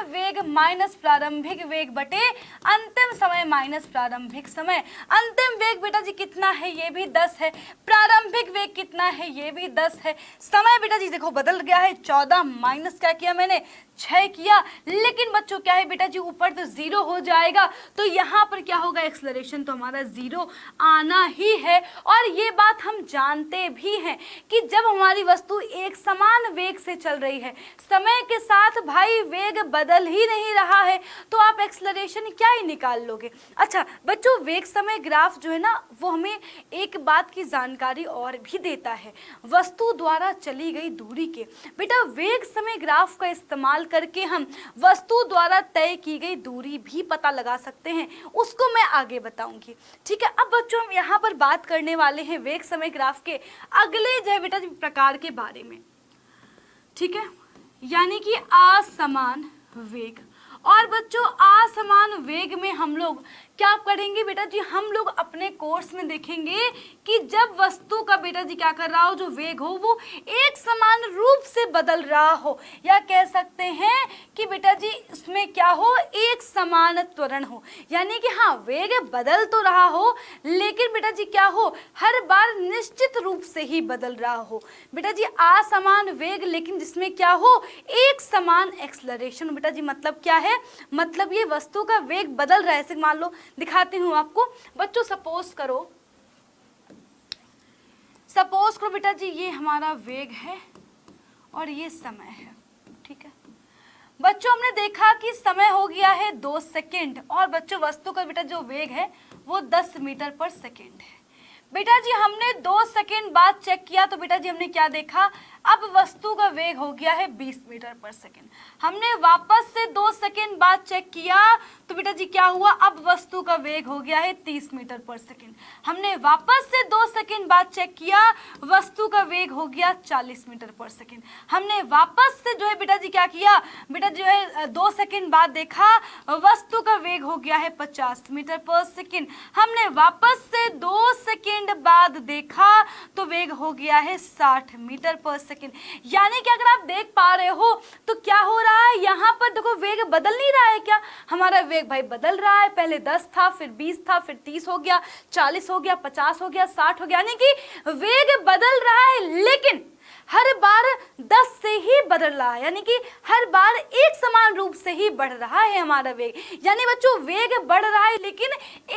वेग माइनस प्रारंभिक वेग बटे अंतिम समय माइनस प्रारंभिक समय। अंतिम वेग बेटा जी कितना है, ये भी 10 है, प्रारंभिक वेग कितना है, ये भी 10 है। समय बेटा जी देखो बदल गया है, 14 माइनस क्या किया मैंने 6 किया, लेकिन बच्चों क्या है बेटा जी ऊपर तो 0 हो जाएगा, तो यहाँ पर क्या होगा एक्सेलरेशन तो हमारा 0 आना ही है। और ये बात हम जानते भी हैं कि जब हमारी वस्तु एक समान वेग से चल रही है, समय के साथ भाई वेग बदल ही नहीं रहा है, तो आप एक्सेलरेशन क्या ही निकाल लोगे। अच्छा बच्चों वेग समय ग्राफ जो है ना वो हमें एक बात की जानकारी और भी देता है, वस्तु द्वारा चली गई दूरी के। बेटा वेग समय ग्राफ का इस्तेमाल करके हम वस्तु द्वारा तय की गई दूरी भी पता लगा सकते हैं, उसको मैं आगे बताऊंगी, ठीक है। अब बच्चों हम यहाँ पर बात करने वाले हैं वेग समय ग्राफ के अगले जो है बेटा प्रकार के बारे में, ठीक है, यानी कि असमान वेग। और बच्चों असमान वेग में हम लोग क्या आप करेंगे बेटा जी, हम लोग अपने कोर्स में देखेंगे कि जब वस्तु का बेटा जी क्या कर रहा हो, जो वेग हो वो एक समान रूप से बदल रहा हो, या कह सकते हैं कि बेटा जी इसमें क्या हो, एक समान त्वरण हो। यानी कि हाँ, वेग बदल तो रहा हो लेकिन बेटा जी क्या हो, हर बार निश्चित रूप से ही बदल रहा हो। बेटा जी असमान वेग लेकिन जिसमें क्या हो, एक समान एक्सलरेशन। बेटा जी मतलब क्या है, मतलब ये वस्तु का वेग बदल रहा है। ऐसे मान लो, दिखाती हूं आपको बच्चों, सपोज करो बेटा जी ये हमारा वेग है और ये समय है, ठीक है बच्चों। हमने देखा कि समय हो गया है 2 सेकेंड और बच्चों वस्तु का बेटा जो वेग है वो 10 मीटर पर सेकेंड है। बेटा जी हमने 2 सेकेंड बाद चेक किया तो बेटा जी हमने क्या देखा, अब वस्तु का वेग हो गया है 20 मीटर पर सेकेंड। हमने वापस से 2 सेकेंड बाद चेक किया तो बेटा जी क्या हुआ, अब वस्तु का वेग हो गया है 30 मीटर पर सेकेंड। हमने वापस से 2 सेकेंड बाद चेक किया, वस्तु का वेग हो गया 40 मीटर पर सेकेंड। हमने वापस से जो है बेटा जी क्या किया, बेटा जो है 2 सेकेंड बाद देखा, वस्तु का वेग हो गया है 50 मीटर पर सेकेंड। हमने वापस से 2 सेकेंड बाद देखा तो वेग हो गया है 60 मीटर पर सेकेंड। यानी कि अगर आप देख पा रहे हो तो क्या हो रहा है, यहाँ पर देखो वेग बदल नहीं रहा है क्या, हमारा वेग भाई बदल रहा है। पहले 10 था, फिर 20 था, फिर 30 हो गया, 40 हो गया, 50 हो गया, 60 हो गया। यानी कि वेग बदल रहा है लेकिन हर बार 10 से ही बदल रहा है, यानी कि हर बार एक समान रूप से ही बढ़ रहा है हमारा वेग। यानी बच्चों वेग बढ़ रहा है लेकिन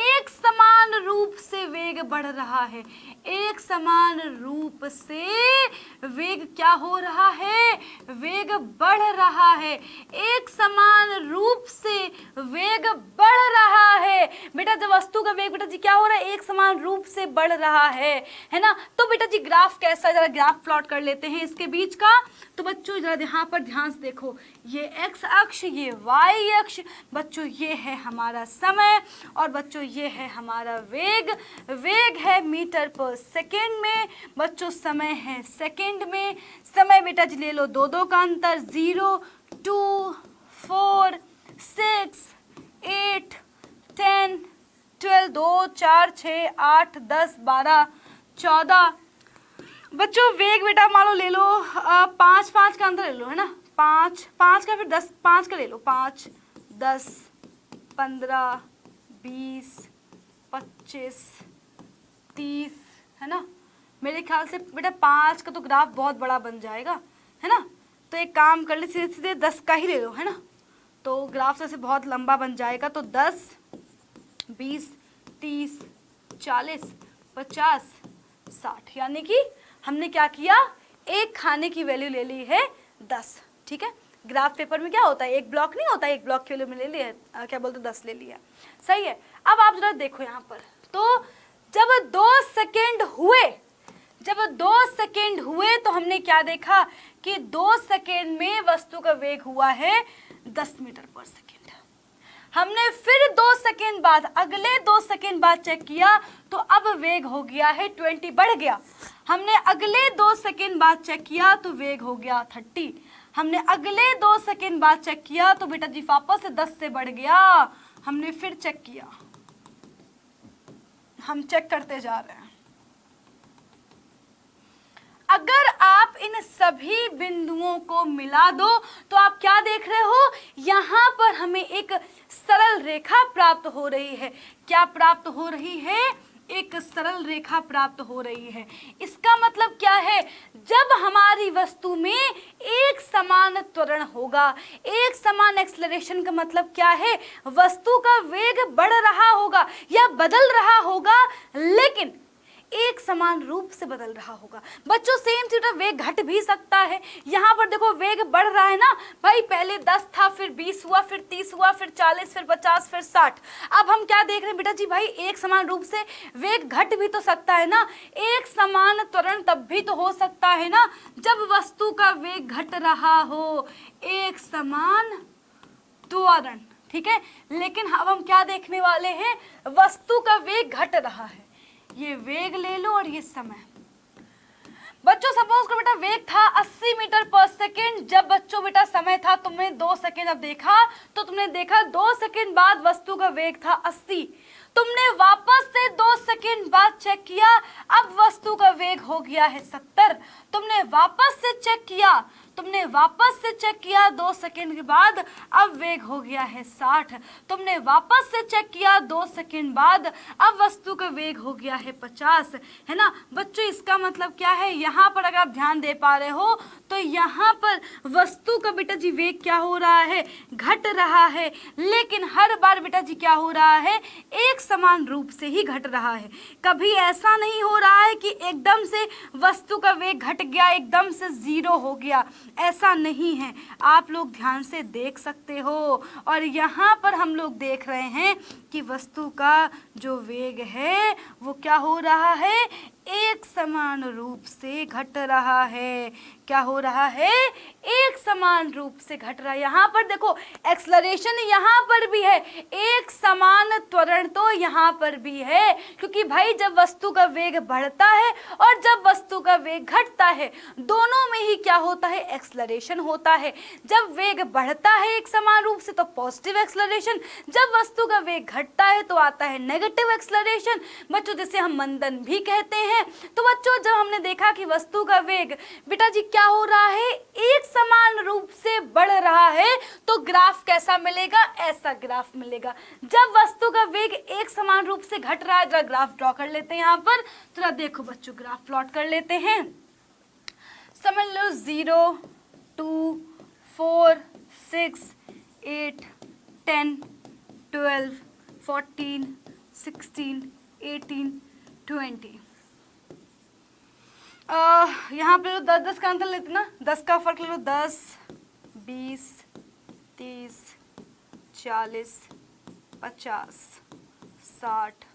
एक समान रूप से वेग बढ़ रहा है, एक समान रूप से वेग क्या हो रहा है, वेग बढ़ रहा है, एक समान रूप से वेग बढ़ रहा है। बेटा जब वस्तु का वेग बेटा जी क्या हो रहा है, एक समान रूप से बढ़ रहा है ना। तो बेटा जी ग्राफ कैसा, जरा ग्राफ प्लॉट कर लेते हैं इसके बीच का। तो बच्चों जरा यहाँ पर ध्यान से देखो, ये x अक्ष, ये y अक्ष, बच्चों ये है हमारा समय और बच्चों ये है हमारा वेग। वेग है मीटर पर सेकेंड में, बच्चों समय है सेकेंड में। समय बेटा जी ले लो 2 का अंतर, 0, 2, 4, 6, 8, 10, 12, 2, 4, 6, 8, 10, 12, 14। बच्चों वेग बेटा मान लो ले लो 5 का अंतर ले लो, है ना, 5 का, फिर 10, 5 का ले लो, 5, 10, 15, 20, 25, 30, है ना। मेरे ख्याल से बेटा 5 का तो ग्राफ बहुत बड़ा बन जाएगा, है ना। तो एक काम कर ले, सीधे सीधे 10 का ही ले लो, है ना, तो ग्राफ से बहुत लंबा बन जाएगा। तो 10, 20, 30, 40, 50, 60, यानी कि हमने क्या किया, एक खाने की वैल्यू ले ली है 10, ठीक है। ग्राफ पेपर में क्या होता है, एक ब्लॉक नहीं होता, एक ब्लॉक की वैल्यू में ले लिया, क्या बोलते 10 ले लिया, सही है। अब आप जरा देखो यहाँ पर, तो जब 2 सेकेंड हुए तो हमने क्या देखा कि 2 सेकेंड में वस्तु का वेग हुआ है 10 मीटर पर सेकेंड। हमने फिर 2 सेकेंड बाद, अगले 2 सेकेंड बाद चेक किया तो अब वेग हो गया है 20, बढ़ गया। हमने अगले 2 सेकेंड बाद चेक किया तो वेग हो गया 30। हमने अगले 2 सेकेंड बाद चेक किया तो बेटा जी वापस से 10 से बढ़ गया। हमने फिर चेक किया, हम चेक करते जा रहे हैं। अगर आप इन सभी बिंदुओं को मिला दो तो आप क्या देख रहे हो, यहाँ पर हमें एक सरल रेखा प्राप्त हो रही है। क्या प्राप्त हो रही है, एक सरल रेखा प्राप्त हो रही है। इसका मतलब क्या है, जब हमारी वस्तु में एक समान त्वरण होगा, एक समान एक्सेलरेशन का मतलब क्या है, वस्तु का वेग बढ़ रहा होगा या बदल रहा होगा लेकिन एक समान रूप से बदल रहा होगा। बच्चों सेम चीज वेग घट भी सकता है। यहाँ पर देखो वेग बढ़ रहा है ना भाई, पहले 10 था, फिर 20 हुआ, फिर 30 हुआ, फिर 40, फिर 50, फिर 60। अब हम क्या देख रहे हैं बेटा जी, भाई एक समान रूप से वेग घट भी तो सकता है ना। एक समान त्वरण तब भी तो हो सकता है ना जब वस्तु का वेग घट रहा हो, एक समान त्वरण, ठीक है। लेकिन अब हम क्या देखने वाले हैं, वस्तु का वेग घट रहा है। ये वेग ले लो और ये समय। बच्चों सपोज करो बेटा वेग था 80 मीटर पर सेकेंड। जब बच्चों बेटा समय था तुमने 2 सेकेंड अब देखा तो तुमने देखा 2 सेकेंड बाद वस्तु का वेग था 80। तुमने वापस से 2 सेकेंड बाद चेक किया, अब वस्तु का वेग हो गया है 70। तुमने वापस से चेक किया, 2 सेकेंड के बाद, अब वेग हो गया है 60। तुमने वापस से चेक किया 2 सेकेंड बाद, अब वस्तु का वेग हो गया है 50, है ना बच्चों। इसका मतलब क्या है, यहाँ पर अगर आप ध्यान दे पा रहे हो तो यहाँ पर वस्तु का बेटा जी वेग क्या हो रहा है, घट रहा है। लेकिन हर बार बेटा जी क्या हो रहा है, एक समान रूप से ही घट रहा है। कभी ऐसा नहीं हो रहा है कि एकदम से वस्तु का वेग घट गया, एकदम से 0 हो गया, ऐसा नहीं है। आप लोग ध्यान से देख सकते हो। और यहाँ पर हम लोग देख रहे हैं कि वस्तु का जो वेग है वो क्या हो रहा है, एक समान रूप से घट रहा है। क्या हो रहा है, एक समान रूप से घट रहा है। यहाँ पर देखो एक्सलरेशन यहाँ पर भी है, एक समान त्वरण तो यहाँ पर भी है। क्योंकि भाई जब वस्तु का वेग बढ़ता है और जब वस्तु का वेग घटता है, दोनों में ही क्या होता है, एक्सलरेशन होता है। जब वेग बढ़ता है एक समान रूप से तो पॉजिटिव एक्सलरेशन, जब वस्तु का वेग घटता है तो आता है नेगेटिव एक्सलरेशन बच्चों, जिसे हम मंदन भी कहते हैं। तो बच्चों जब हमने देखा कि वस्तु का वेग बेटा जी क्या हो रहा है, एक समान रूप से बढ़ रहा है, तो ग्राफ कैसा मिलेगा, ऐसा ग्राफ मिलेगा। जब वस्तु का वेग एक समान रूप से घट रहा है, जरा ग्राफ ड्रॉ कर लेते हैं यहाँ पर। जरा देखो बच्चों ग्राफ प्लॉट कर लेते हैं। समझ लो 0, 2, 4, 6, 8, 10, 12, 14, 16, 18, 20। यहाँ पे 10-10 का अंतर लेते ना, 10 का फर्क ले लो। 10, 20, 30, 40, 50, 60,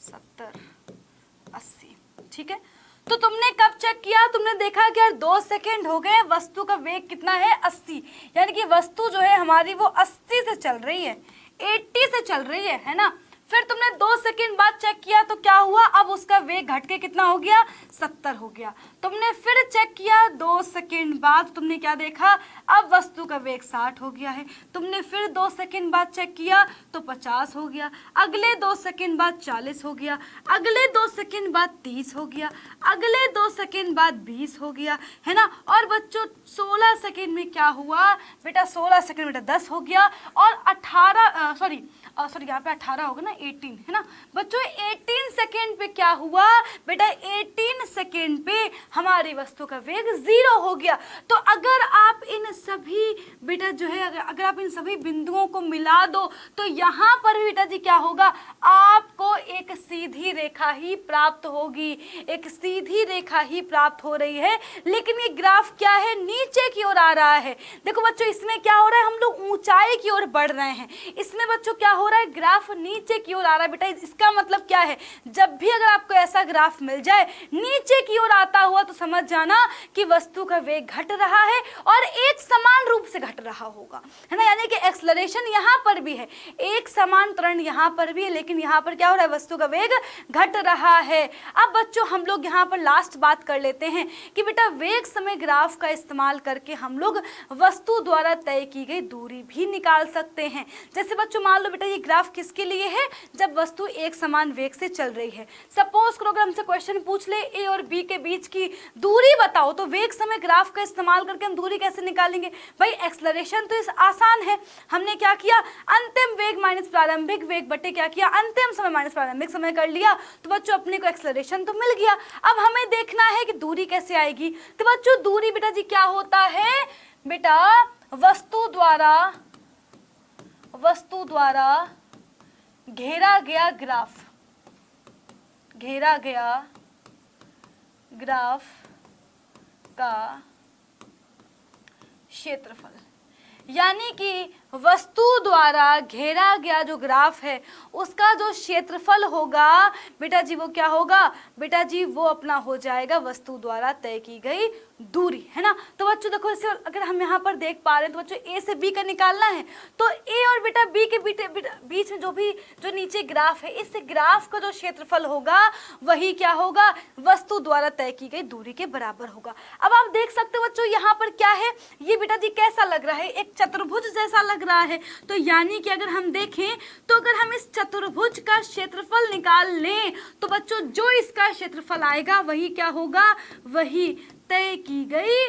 70, 80। ठीक है, तो तुमने कब चेक किया, तुमने देखा कि यार 2 सेकेंड हो गए, वस्तु का वेग कितना है 80, यानी कि वस्तु जो है हमारी वो 80 से चल रही है, 80 से चल रही है ना। फिर तुमने 2 सेकेंड बाद चेक किया तो क्या हुआ, अब उसका वेग घट के कितना हो गया, 70 हो गया। तुमने फिर चेक किया 2 सेकेंड बाद, तुमने क्या देखा, अब वस्तु का वेग 60 हो गया है। तुमने फिर 2 सेकेंड बाद चेक किया तो 50 हो गया, अगले 2 सेकेंड बाद 40 हो गया, अगले 2 सेकेंड बाद 30 हो गया, अगले 2 सेकेंड बाद 20 हो गया, है ना। और बच्चों 16 सेकेंड में क्या हुआ बेटा, 16 सेकेंड बेटा 10 हो गया। और 18 सॉरी यहाँ पे 18 होगा ना, 18 है ना बच्चों। 18 सेकेंड पे क्या हुआ बेटा, 18 सेकेंड पे हमारी वस्तु का वेग 0 हो गया। तो अगर आप इन सभी बेटा जो है, अगर आप इन सभी बिंदुओं को मिला दो तो यहाँ पर बेटा जी क्या होगा, आपको एक सीधी रेखा ही प्राप्त होगी, एक सीधी रेखा ही प्राप्त हो रही है। लेकिन ये ग्राफ क्या है, नीचे की ओर आ रहा है। देखो बच्चों इसमें क्या हो रहा है, हम लोग ऊंचाई की ओर बढ़ रहे हैं, इसमें बच्चों क्या हो रहा है, ग्राफ नीचे की ओर आ रहा है। बेटा इसका मतलब क्या है, जब भी अगर आपको ऐसा ग्राफ मिल जाए नीचे की ओर आता हुआ तो समझ जाना कि वस्तु का वेग घट रहा है और एक समान रूप से घट रहा होगा, है ना। यानी कि एक्सलरेशन यहाँ पर भी है, एक समान त्वरण यहाँ पर भी है, लेकिन यहाँ पर क्या हो रहा है, वस्तु का वेग घट रहा है। अब बच्चों हम लोग यहाँ पर लास्ट बात कर लेते हैं कि बेटा वेग समय ग्राफ का इस्तेमाल करके हम लोग वस्तु द्वारा तय की गई दूरी भी निकाल सकते हैं। जैसे बच्चों मान लो बेटा ये ग्राफ किसके लिए है, जब वस्तु एक समान वेग से चल रही है। सपोज करो अगर हमसे क्वेश्चन पूछ ले ए और बी के बीच की दूरी बताओ, तो वेग समय ग्राफ का इस्तेमाल करके हम दूरी कैसे निकालेंगे भाई। एक्सलरेशन तो इस आसान है, हमने क्या किया, अंतिम वेग माइनस प्रारंभिक वेग बटे क्या किया, अंतिम समय माइनस प्रारंभिक समय कर लिया, तो बच्चों अपने को एक्सलरेशन तो मिल गया। अब हमें देखना है कि दूरी कैसे आएगी। तो बच्चों दूरी बेटा जी क्या होता है बेटा, वस्तु द्वारा घेरा गया ग्राफ का क्षेत्रफल। यानी कि वस्तु द्वारा घेरा गया जो ग्राफ है उसका जो क्षेत्रफल होगा बेटा जी वो क्या होगा, बेटा जी वो अपना हो जाएगा वस्तु द्वारा तय की गई दूरी, है ना। तो बच्चों देखो इसे अगर हम यहाँ पर देख पा रहे हैं तो बच्चों ए से बी का निकालना है, तो ए और बेटा बी के बीच में जो नीचे ग्राफ है इस ग्राफ का जो क्षेत्रफल होगा वही क्या होगा, वस्तु द्वारा तय की गई दूरी के बराबर होगा। अब आप देख सकते हो बच्चों यहाँ पर क्या है, ये बेटा जी कैसा लग रहा है, एक चतुर्भुज जैसा लग रहा है। तो यानी कि अगर हम देखें तो अगर हम इस चतुर्भुज का क्षेत्रफल निकाल लें तो बच्चों जो इसका क्षेत्रफल आएगा वही क्या होगा, वही तय की गई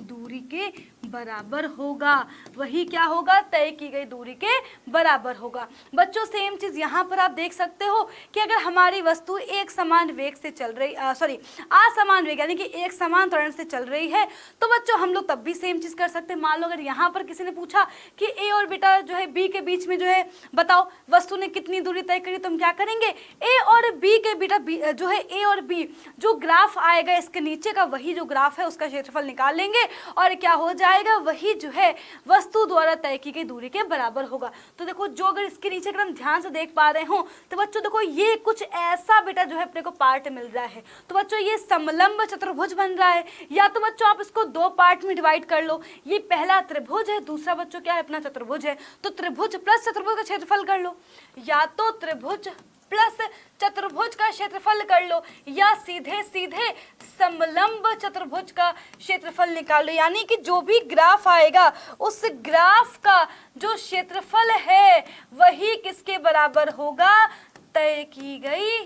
दूरी के बराबर होगा, वही क्या होगा, तय की गई दूरी के बराबर होगा। बच्चों सेम चीज यहाँ पर आप देख सकते हो कि अगर हमारी वस्तु एक समान वेग से चल रही असमान वेग यानी कि एक समान त्वरण से चल रही है तो बच्चों हम लोग तब भी सेम चीज कर सकते हैं। मान लो अगर यहाँ पर किसी ने पूछा कि ए और बेटा जो है बी के बीच में जो है बताओ वस्तु ने कितनी दूरी तय करी, तो हम क्या करेंगे, ए और बी के बेटा जो है ए और बी जो ग्राफ आएगा इसके नीचे का वही जो ग्राफ है उसका क्षेत्रफल निकाल लेंगे और क्या हो जाएगा, वही जो है वस्तु द्वारा तय की गई दूरी के बराबर होगा। तो देखो जो अगर इसके नीचे अगर हम ध्यान से देख पा रहे हो तो बच्चों देखो ये कुछ ऐसा बेटा जो है अपने को पार्ट मिल रहा है। तो बच्चों ये समलंब चतुर्भुज बन रहा है, या तो बच्चों आप इसको दो पार्ट में डिवाइड कर लो, ये पहला त्रिभुज है, दूसरा बच्चों क्या है अपना चतुर्भुज है। तो त्रिभुज प्लस चतुर्भुज का क्षेत्रफल कर लो, या तो त्रिभुज प्लस चतुर्भुज का क्षेत्रफल कर लो, या सीधे सीधे समलंब चतुर्भुज का क्षेत्रफल निकाल लो। यानी कि जो भी ग्राफ आएगा उस ग्राफ का जो क्षेत्रफल है वही किसके बराबर होगा, तय की गई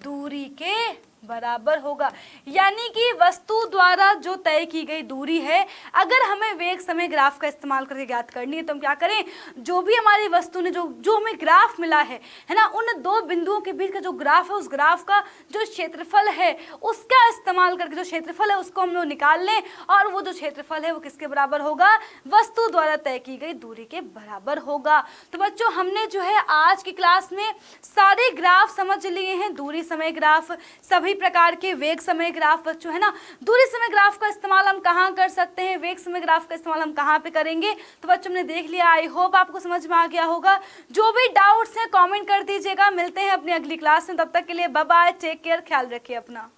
दूरी के बराबर होगा। यानी कि वस्तु द्वारा जो तय की गई दूरी है अगर हमें वेग समय ग्राफ का इस्तेमाल करके ज्ञात करनी है तो हम क्या करें, जो भी हमारी वस्तु ने जो हमें ग्राफ मिला है ना, उन दो बिंदुओं के बीच का जो ग्राफ है उस ग्राफ का जो क्षेत्रफल है उसका इस्तेमाल करके जो क्षेत्रफल है उसको हम लोग निकाल लें और वो जो क्षेत्रफल है वो किसके बराबर होगा, वस्तु द्वारा तय की गई दूरी के बराबर होगा। तो बच्चों हमने जो है आज की क्लास में सारे ग्राफ समझ लिए हैं, दूरी समय ग्राफ, सभी प्रकार के वेग समय ग्राफ बच्चों, है ना। दूरी समय ग्राफ का इस्तेमाल हम कहाँ कर सकते हैं, वेग समय ग्राफ का इस्तेमाल हम कहाँ पे करेंगे, तो बच्चों हमने देख लिया। आई होप आपको समझ में आ गया होगा। जो भी डाउट्स हैं कमेंट कर दीजिएगा। मिलते हैं अपनी अगली क्लास में, तब तक के लिए बाय बाय, टेक केयर, ख्याल रखिए अपना।